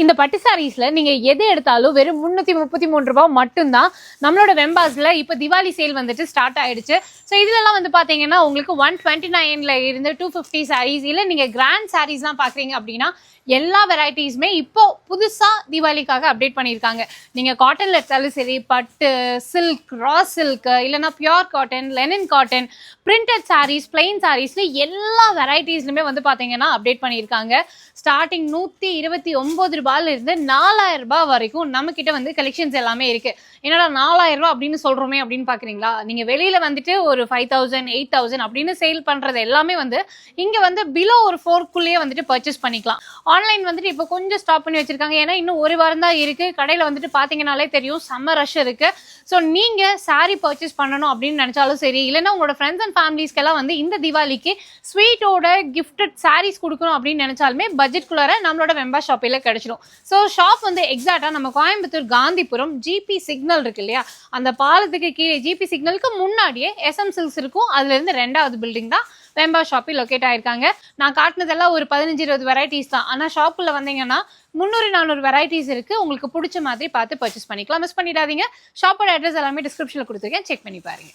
இந்த பட்டு சாரீஸ்ல நீங்க எது எடுத்தாலும் வெறும் 333 ரூபாய் மட்டும்தான். நம்மளோட வெம்பாஸ்ல இப்ப திவாலி சேல் வந்துட்டு ஸ்டார்ட் ஆயிடுச்சு. ஸோ இதுலலாம் வந்து பாத்தீங்கன்னா உங்களுக்கு 129ல இருந்து 250 சாரீஸ், இல்ல நீங்க கிராண்ட் சாரீஸ்லாம் பாக்குறீங்க அப்படின்னா எல்லா வெரைட்டிஸுமே இப்போ புதுசா தீபாவளிக்காக அப்டேட் பண்ணியிருக்காங்க. நீங்க காட்டன்ல எடுத்தாலும் சரி, பட்டு, சில்க், ரா சில்க், இல்லைன்னா pure cotton, linen cotton, printed saris, plain சாரீஸ்ல எல்லா வெரைட்டிஸ்லுமே வந்து பாத்தீங்கன்னா அப்டேட் பண்ணியிருக்காங்க. ஸ்டார்டிங் 129 ரூபாயில இருந்து 4000 ரூபாய் வரைக்கும் நம்ம கிட்ட வந்து கலெக்ஷன்ஸ் எல்லாமே இருக்கு. என்னடா 4000 ரூபாய் அப்படின்னு சொல்றோமே அப்படின்னு பாக்குறீங்களா? நீங்க வெளியில வந்துட்டு ஒரு 5000, 8000 அப்படின்னு சேல் பண்றது எல்லாமே வந்து இங்க வந்து பிலோ ஒரு 4க்குள்ளேயே வந்துட்டு பர்ச்சேஸ் பண்ணிக்கலாம். ஆன்லைன் வந்துட்டு இப்போ கொஞ்சம் ஸ்டாப் பண்ணி வச்சிருக்காங்க. ஏன்னா இன்னும் ஒரு வாரம் தான் இருக்கு. கடையில வந்துட்டு பாத்தீங்கன்னாலே தெரியும் செம்ம ரஷ் இருக்கு. ஸோ நீங்க சாரி பர்ச்சேஸ் பண்ணணும் அப்படின்னு நினைச்சாலும் சரி, இல்லைன்னா உங்களோட ஃப்ரெண்ட்ஸ் அண்ட் ஃபேமிலிஸ்க்கெல்லாம் வந்து இந்த தீபாவளிக்கு ஸ்வீட்டோட கிஃப்டட் சாரீஸ் கொடுக்கணும் அப்படின்னு நினைச்சாலுமே பட்ஜெட்குள்ளார நம்மளோட வெம்பா ஷாப்பில் கிடைச்சிடும். ஸோ ஷாப் வந்து எக்ஸாக்டா நம்ம கோயம்புத்தூர் காந்திபுரம் ஜிபி சிக்னல் இருக்கு இல்லையா, அந்த பாலத்துக்கு கீழே ஜிபி சிக்னலுக்கு முன்னாடியே SM சில்க்ஸ் இருக்கும். அதுல இருந்து 2வது பில்டிங் தான் வெம்பா ஷாப்பில் லொக்கேட் ஆயிருக்காங்க. நான் காட்டினதெல்லாம் ஒரு 15-20 வெரைட்டிஸ் தான். ஆனால் ஷாப்புல வந்தீங்கன்னா 300-400 வெரைட்டிஸ் இருக்கு. உங்களுக்கு பிடிச்ச மாதிரி பார்த்து பர்ச்சேஸ் பண்ணிக்கலாம். மிஸ் பண்ணிடாதீங்க. ஷாப்போட அட்ரஸ் எல்லாமே டிஸ்கிரிப்ஷன்ல கொடுத்துருக்கேன், செக் பண்ணி பாருங்க.